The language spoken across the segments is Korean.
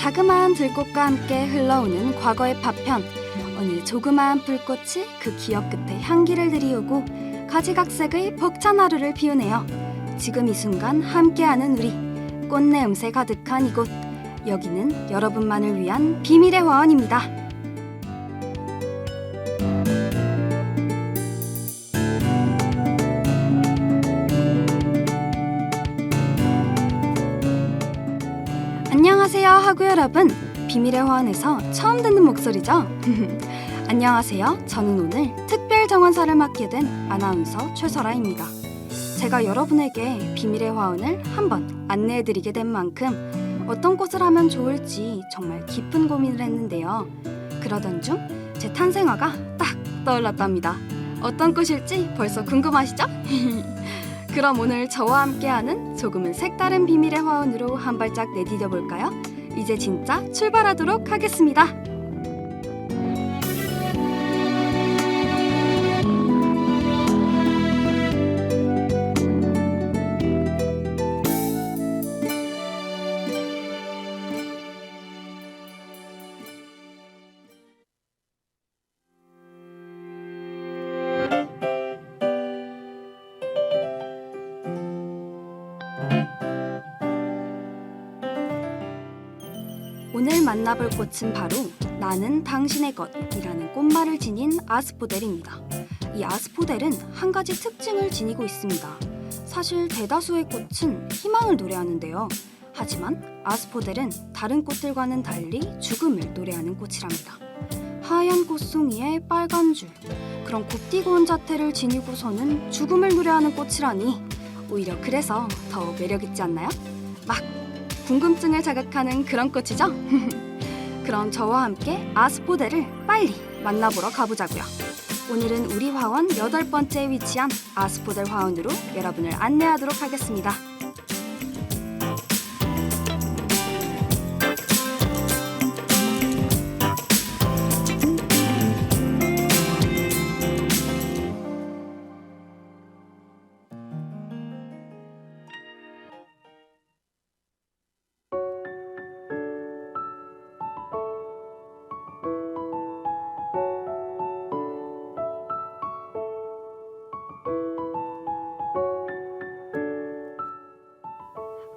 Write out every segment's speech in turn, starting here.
자그마한 들꽃과 함께 흘러오는 과거의 파편. 어느 조그마한 불꽃이 그 기억 끝에 향기를 들이우고 가지각색의 벅찬 하루를 피우네요. 지금 이 순간 함께하는 우리, 꽃내 음새 가득한 이곳. 여기는 여러분만을 위한 비밀의 화원입니다. 안녕하세요 하구 여러분, 비밀의 화원에서 처음 듣는 목소리죠? 안녕하세요. 저는 오늘 특별 정원사를 맡게 된 아나운서 최설아입니다. 제가 여러분에게 비밀의 화원을 한번 안내해드리게 된 만큼 어떤 꽃을 하면 좋을지 정말 깊은 고민을 했는데요. 그러던 중 제 탄생화가 딱 떠올랐답니다. 어떤 꽃일지 벌써 궁금하시죠? 그럼 오늘 저와 함께하는 조금은 색다른 비밀의 화원으로 한 발짝 내디뎌 볼까요? 이제 진짜 출발하도록 하겠습니다. 오늘 만나볼 꽃은 바로 나는 당신의 것이라는 꽃말을 지닌 아스포델입니다. 이 아스포델은 한 가지 특징을 지니고 있습니다. 사실 대다수의 꽃은 희망을 노래하는데요. 하지만 아스포델은 다른 꽃들과는 달리 죽음을 노래하는 꽃이랍니다. 하얀 꽃송이에 빨간 줄, 그런 곱디고 온 자태를 지니고서는 죽음을 노래하는 꽃이라니, 오히려 그래서 더 매력있지 않나요? 막 궁금증을 자극하는 그런 꽃이죠? 그럼 저와 함께 아스포델을 빨리 만나보러 가보자고요. 오늘은 우리 화원 8번째에 위치한 아스포델 화원으로 여러분을 안내하도록 하겠습니다.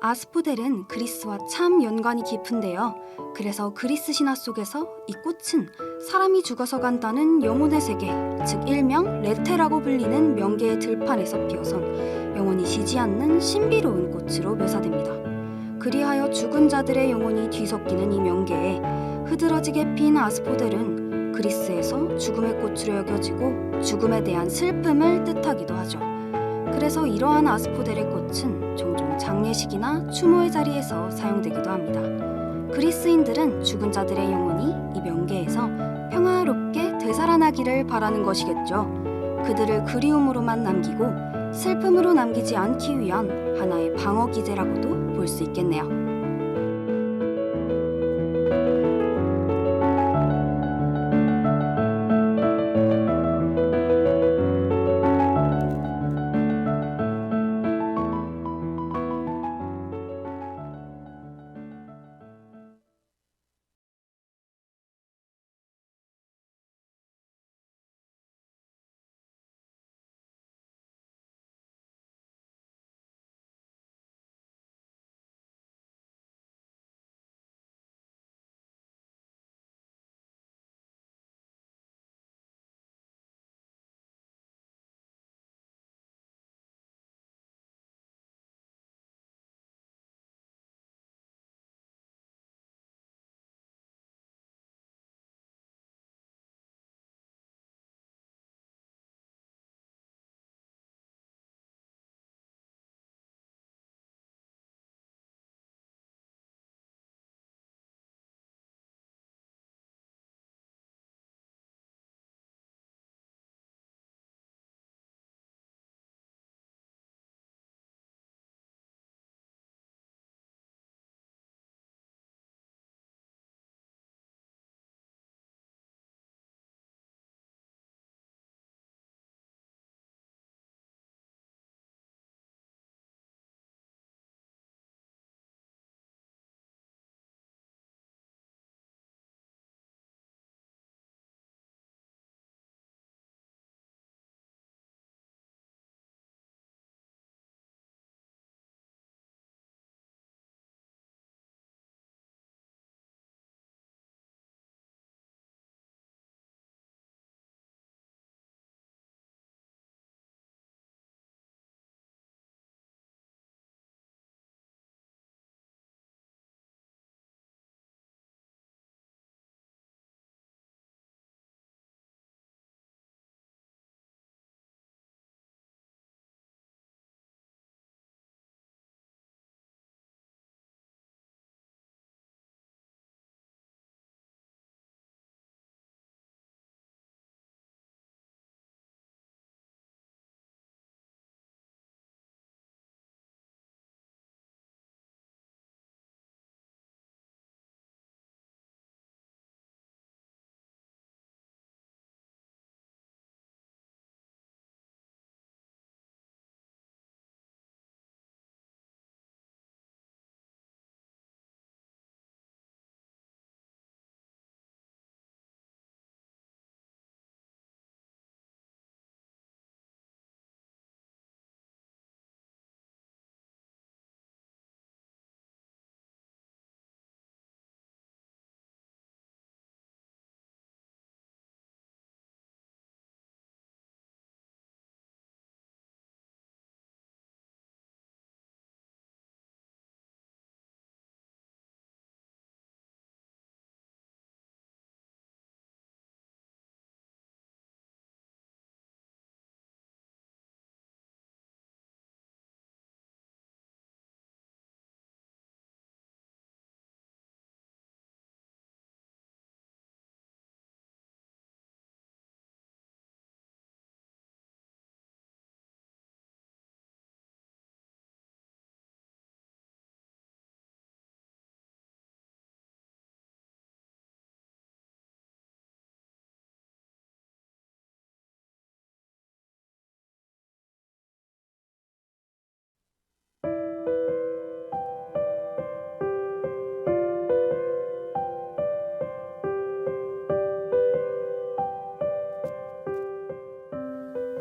아스포델은 그리스와 참 연관이 깊은데요. 그래서 그리스 신화 속에서 이 꽃은 사람이 죽어서 간다는 영혼의 세계, 즉 일명 레테라고 불리는 명계의 들판에서 피어선 영원히 지지 않는 신비로운 꽃으로 묘사됩니다. 그리하여 죽은 자들의 영혼이 뒤섞이는 이 명계에 흐드러지게 핀 아스포델은 그리스에서 죽음의 꽃으로 여겨지고 죽음에 대한 슬픔을 뜻하기도 하죠. 그래서 이러한 아스포델의 꽃은 종종 장례식이나 추모의 자리에서 사용되기도 합니다. 그리스인들은 죽은 자들의 영혼이 이 명계에서 평화롭게 되살아나기를 바라는 것이겠죠. 그들을 그리움으로만 남기고 슬픔으로 남기지 않기 위한 하나의 방어 기제라고도 볼 수 있겠네요.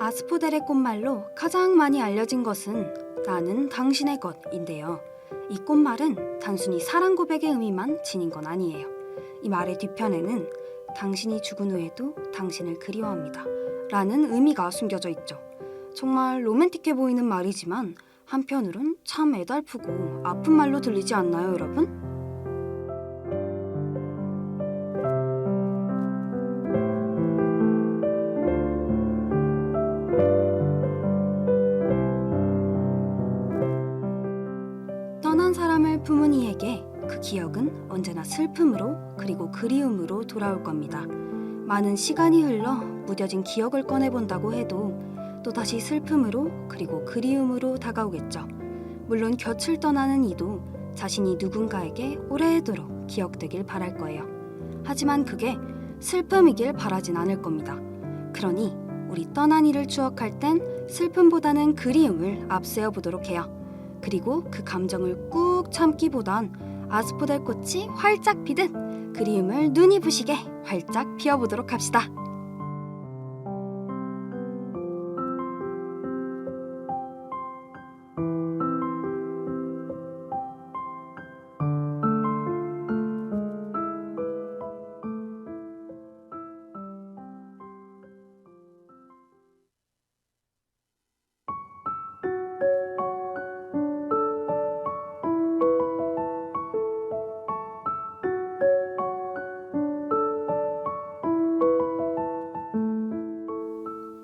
아스포델의 꽃말로 가장 많이 알려진 것은 나는 당신의 것인데요. 이 꽃말은 단순히 사랑 고백의 의미만 지닌 건 아니에요. 이 말의 뒤편에는 당신이 죽은 후에도 당신을 그리워합니다 라는 의미가 숨겨져 있죠. 정말 로맨틱해 보이는 말이지만 한편으론 참 애달프고 아픈 말로 들리지 않나요, 여러분? 떠난 사람을 품은 이에게 그 기억은 언제나 슬픔으로 그리고 그리움으로 돌아올 겁니다. 많은 시간이 흘러 무뎌진 기억을 꺼내본다고 해도 또다시 슬픔으로 그리고 그리움으로 다가오겠죠. 물론 곁을 떠나는 이도 자신이 누군가에게 오래도록 기억되길 바랄 거예요. 하지만 그게 슬픔이길 바라진 않을 겁니다. 그러니 우리 떠난 이를 추억할 땐 슬픔보다는 그리움을 앞세워 보도록 해요. 그리고 그 감정을 꾹 참기보단 아스포델 꽃이 활짝 피듯 그리움을 눈이 부시게 활짝 피워보도록 합시다.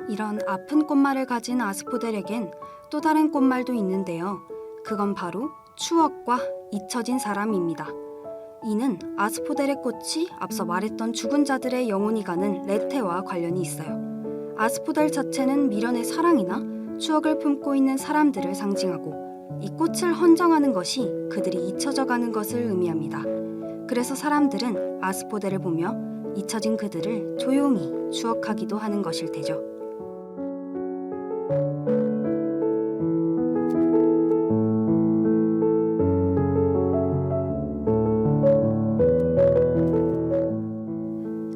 이런 아픈 꽃말을 가진 아스포델에겐 또 다른 꽃말도 있는데요. 그건 바로 추억과 잊혀진 사람입니다. 이는 아스포델의 꽃이 앞서 말했던 죽은 자들의 영혼이 가는 레테와 관련이 있어요. 아스포델 자체는 미련의 사랑이나 추억을 품고 있는 사람들을 상징하고 이 꽃을 헌정하는 것이 그들이 잊혀져 가는 것을 의미합니다. 그래서 사람들은 아스포델을 보며 잊혀진 그들을 조용히 추억하기도 하는 것일 테죠.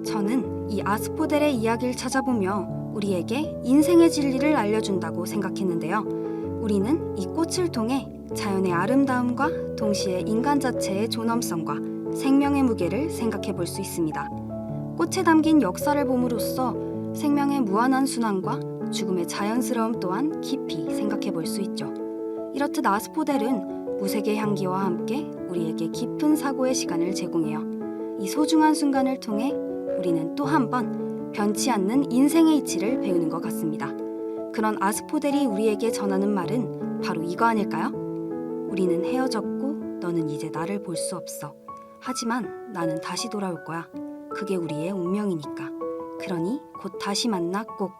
저는 이 아스포델의 이야기를 찾아보며 우리에게 인생의 진리를 알려준다고 생각했는데요. 우리는 이 꽃을 통해 자연의 아름다움과 동시에 인간 자체의 존엄성과 생명의 무게를 생각해 볼 수 있습니다. 꽃에 담긴 역사를 봄으로써 생명의 무한한 순환과 죽음의 자연스러움 또한 깊이 생각해 볼 수 있죠. 이렇듯 아스포델은 무색의 향기와 함께 우리에게 깊은 사고의 시간을 제공해요. 이 소중한 순간을 통해 우리는 또 한 번 변치 않는 인생의 이치를 배우는 것 같습니다. 그런 아스포델이 우리에게 전하는 말은 바로 이거 아닐까요? 우리는 헤어졌고 너는 이제 나를 볼 수 없어. 하지만 나는 다시 돌아올 거야. 그게 우리의 운명이니까. 그러니 곧 다시 만나 꼭.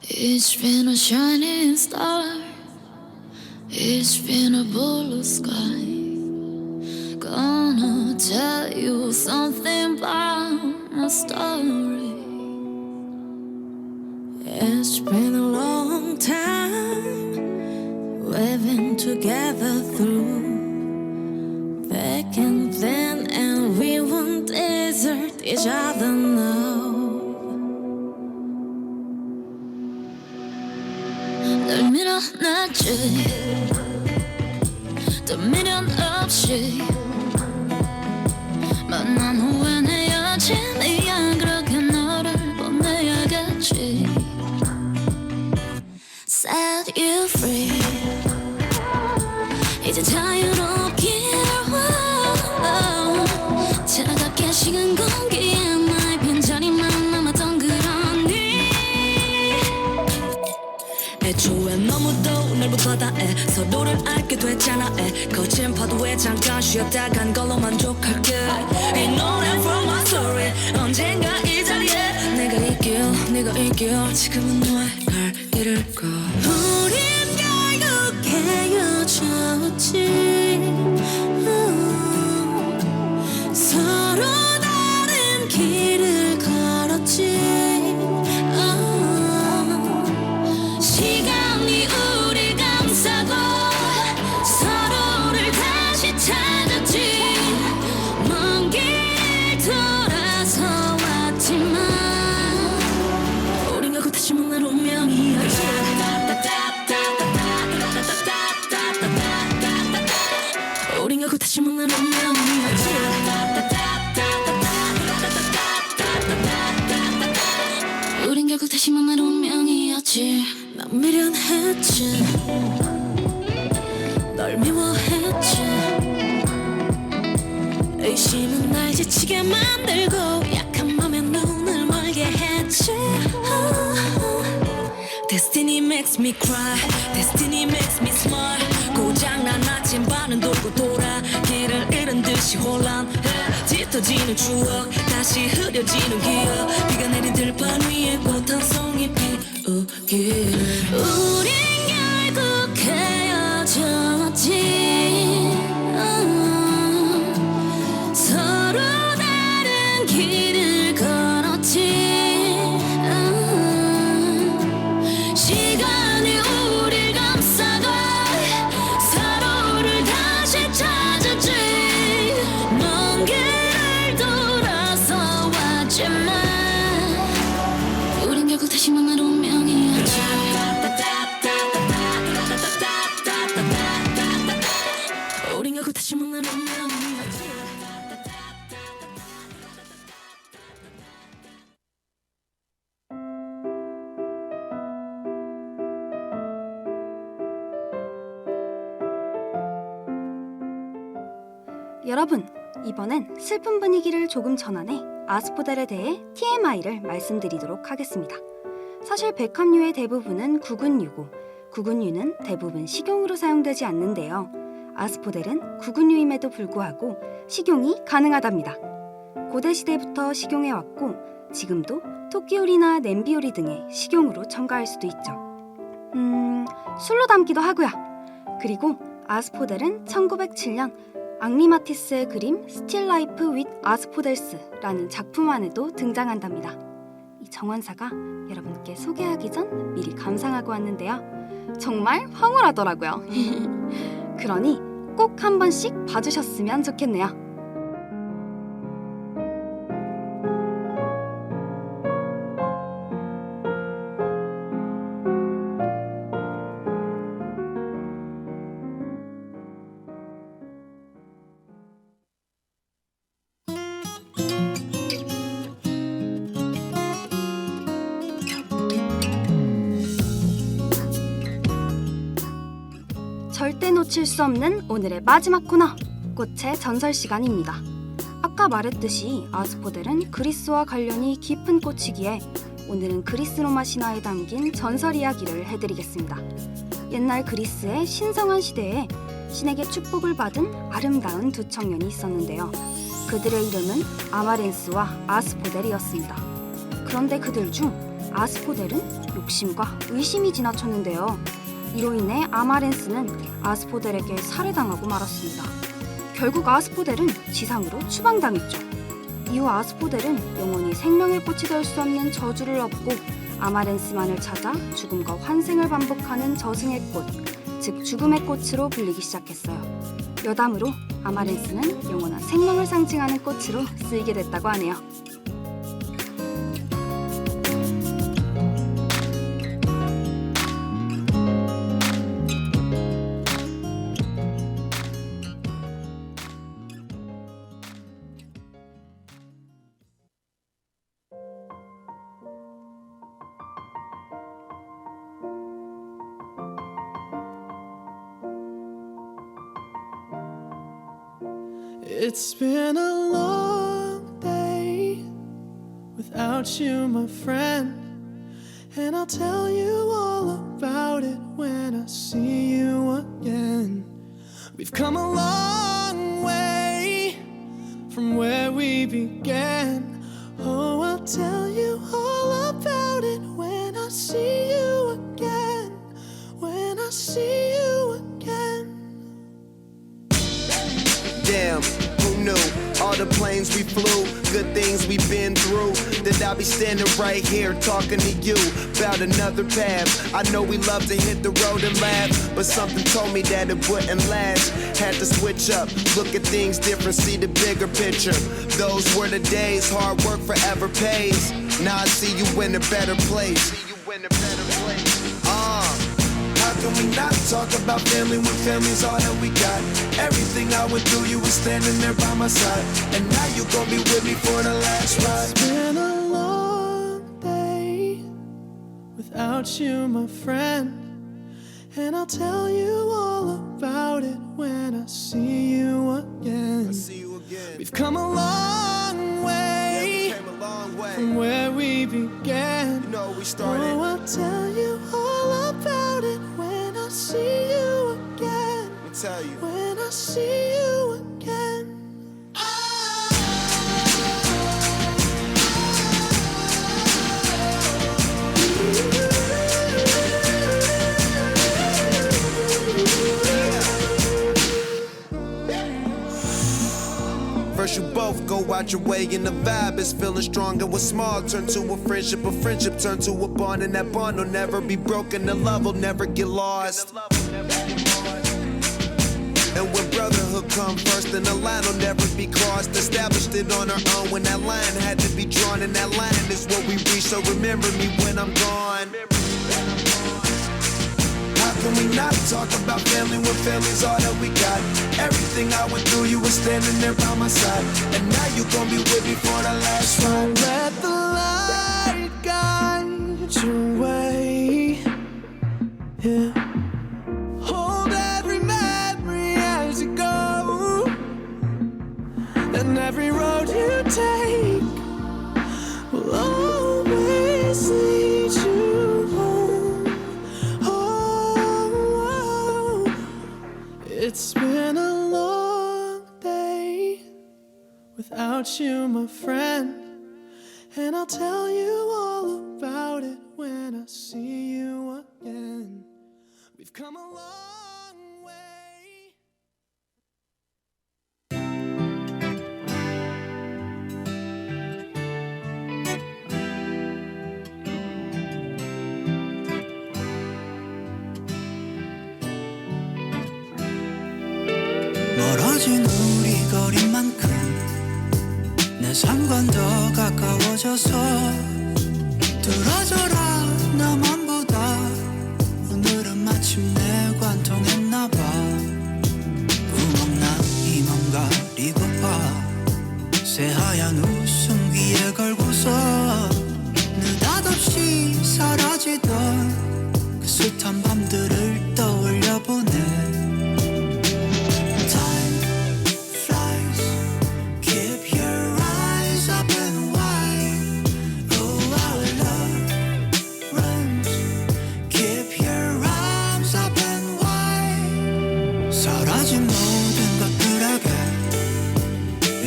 It's been a shining star. It's been a blue sky. Gonna tell you something about my story. It's been a long time we've been together through back and then, and we won't desert each other now. 널 밀어놨지 또 미련 없이 만난 후엔 헤어짐이야. 그렇게 너를 보내야겠지. Set you free. 이제 자유롭기를 원. 차갑게 식은 공기에 나의 빈자리만 남았던 그런 일. 애초에 너무도 날부터 다해 서로를 알게 됐잖아. 거친 파도에 잠깐 쉬었다 간 걸로 만족할게. 이 노래 from story 언젠가 이 자리에 내가 이겨 지금은 너의 갈 길을 가 우린 결국 헤어졌지 서로 다른 길을 걸었지 시간이 우릴 감싸고 서로를 다시 찾았지 먼 길 돌아서 왔지만 우린 결국 다시 만날 운명이었지 우린 결국 다시 만날 운명이었지 우린 결국 다시 만날 운명이었지 난 미련했지 널 미워했지 의심은 날 지치게 만들고 약한 맘에 눈을 멀게 했지 Destiny makes me cry Destiny makes me smile 고장난 나침반은 돌고 돌아 길을 잃은 듯이 혼란해 짙어지는 추억 다시 흐려지는 기억 비가 내린 들판 위에 꽃 한 송이 피우기를 우린 결국 헤어졌지 서로 다른 길을 걸었지 시간이 우릴 감싸고 서로를 다시 찾았지 먼 길을 돌아서 왔지만 우린 결국 다시 만날 운명이었지 우린 결국 다시 만날 운명이었지 여러분, 이번엔 슬픈 분위기를 조금 전환해 아스포델에 대해 TMI를 말씀드리도록 하겠습니다. 사실 백합류의 대부분은 구근류고 구근류는 대부분 식용으로 사용되지 않는데요. 아스포델은 구근류임에도 불구하고 식용이 가능하답니다. 고대시대부터 식용해왔고 지금도 토끼오리나 냄비오리 등의 식용으로 첨가할 수도 있죠. 술로 담기도 하고요. 그리고 아스포델은 1907년 앙리마티스의 그림 스틸 라이프 윗 아스포델스라는 작품 안에도 등장한답니다. 이 정원사가 여러분께 소개하기 전 미리 감상하고 왔는데요. 정말 황홀하더라고요. 그러니 꼭 한 번씩 봐주셨으면 좋겠네요. 절대 놓칠 수 없는 오늘의 마지막 코너, 꽃의 전설 시간입니다. 아까 말했듯이 아스포델은 그리스와 관련이 깊은 꽃이기에 오늘은 그리스 로마 신화에 담긴 전설 이야기를 해드리겠습니다. 옛날 그리스의 신성한 시대에 신에게 축복을 받은 아름다운 두 청년이 있었는데요. 그들의 이름은 아마렌스와 아스포델이었습니다. 그런데 그들 중 아스포델은 욕심과 의심이 지나쳤는데요. 이로 인해 아마렌스는 아스포델에게 살해당하고 말았습니다. 결국 아스포델은 지상으로 추방당했죠. 이후 아스포델은 영원히 생명의 꽃이 될 수 없는 저주를 얻고 아마렌스만을 찾아 죽음과 환생을 반복하는 저승의 꽃, 즉 죽음의 꽃으로 불리기 시작했어요. 여담으로 아마렌스는 영원한 생명을 상징하는 꽃으로 쓰이게 됐다고 하네요. It's been a long day without you, my friend, and I'll tell you all about it when I see you again. We've come a long way from where we began. I'll tell you all about it when I see you again. When I see you again. Damn, who knew? All the planes we flew, good things we've been through. That I'll be standing right here talking to you about another path. I know we love to hit the road and laugh, but something told me that it wouldn't last. Had to switch up, look at things different, see the bigger picture. Those were the days, hard work forever pays. Now I see you in a better place. How can we not talk about family when family's all that we got? Everything I went through, you were standing there by my side, and now you gon' be with me for the last ride. It's been a long day without you, my friend, and I'll tell you all about it when I see you again. We've come a long way, from where we began. You know, we started. Oh, I'll tell you all about it when I see you again. Let me tell you. When I see you again. First you both go out your way and the vibe is feeling strong, and what's small turn to a friendship turn to a bond, and that bond will never be broken, the love will never get lost. And when brotherhood come first, then the line will never be crossed. Established it on our own when that line had to be drawn, and that line is what we reach, so remember me when I'm gone. How can we not talk about family when family's all that we got? Everything I went through, you were standing there by my side, and now you gon' be with me for the last ride. Let the light guide your way. Yeah. Hold every memory as you go, and every road you take will always lead you home. Oh, it's been a long day without you, my friend, and I'll tell you all about it when I see you again. We've come a long way. 멀어진 우리 거리만큼 내 삶과 더 가까워져서 들어줘라 나만 보다 오늘은 마침내 관통했나봐 구멍난 이 맘 가리고파 새하얀 웃음 귀에 걸고서 느닷없이 사라지던 그 숱한 밤들을 떠올려보네.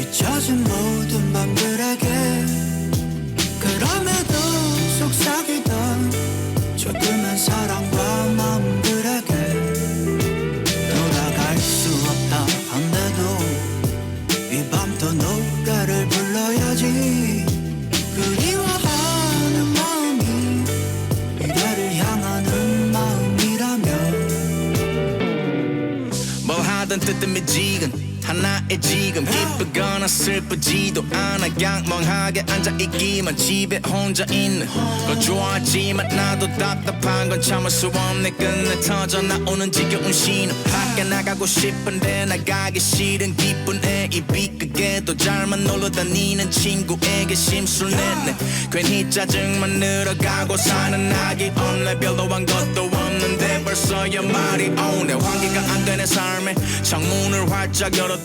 잊혀진 모든 밤들에게 그럼에도 속삭이던 조그만 사랑과 마음들에게 돌아갈 수 없다 한데도 이 밤 또 노래를 불러야지. 그리워하는 마음이 미래를 향하는 마음이라면 뭘 하든 뜨뜻해지건 하나의 지금 기쁘거나 슬프지도 않아 그냥 멍하게 앉아있기만 집에 혼자 있는 걸 좋아하지만 나도 답답한 건 참을 수 없네. 끝내 터져 나오는 지겨운 신호 밖에 나가고 싶은데 나가기 싫은 기분에 입이 크게도 잘만 놀러 다니는 친구에게 심술 냈네. 괜히 짜증만 늘어가고 사는 낙이 없네. 별로 한 것도 없는데 벌써 연말이 오네. 환기가 안 되는 삶에 창문을 활짝 열어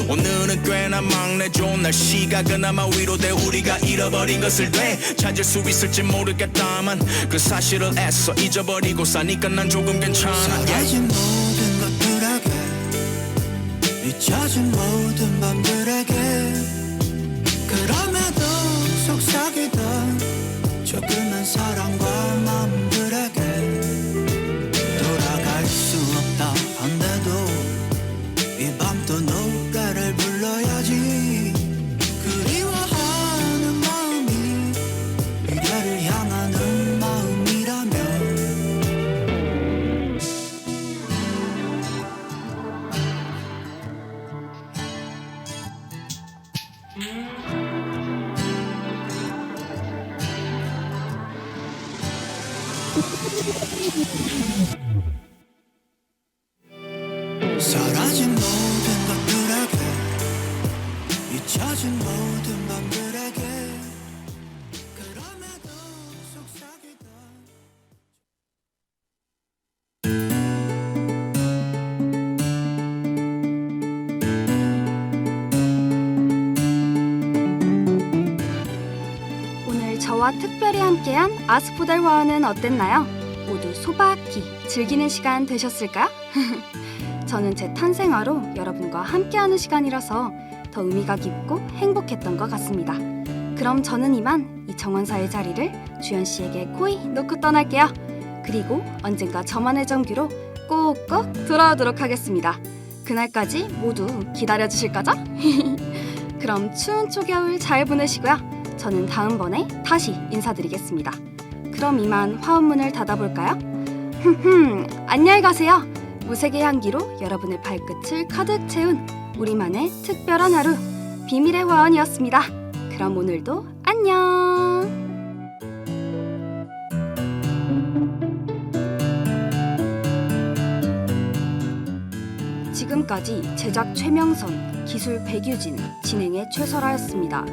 오늘은 꽤나 막내줘. 날씨가 그나마 위로돼. 우리가 잃어버린 것을 되찾을 수 있을지 모르겠다만 그 사실을 애써 잊어버리고 사니까 난 조금 괜찮아. 사라진 모든 것들에게 잊혀진 모든 밤들에게 그럼에도 속삭이던 사라진 모든 것들에게 잊혀진 모든 밤들에게 그럼에도 속삭이던 오늘 저와 특별히 함께한 아스포달 화원은 어땠나요? 모두 소박히 즐기는 시간 되셨을까요? 저는 제 탄생화로 여러분과 함께하는 시간이라서 더 의미가 깊고 행복했던 것 같습니다. 그럼 저는 이만 이 정원사의 자리를 주연씨에게 코이 놓고 떠날게요. 그리고 언젠가 저만의 정규로 꼭꼭 돌아오도록 하겠습니다. 그날까지 모두 기다려주실 거죠? 그럼 추운 초겨울 잘 보내시고요. 저는 다음번에 다시 인사드리겠습니다. 그럼 이만 화원문을 닫아볼까요? 안녕히 가세요. 무색의 향기로 여러분의 발끝을 가득 채운 우리만의 특별한 하루 비밀의 화원이었습니다. 그럼 오늘도 안녕. 지금까지 제작 최명선, 기술 백유진, 진행의 최설아였습니다.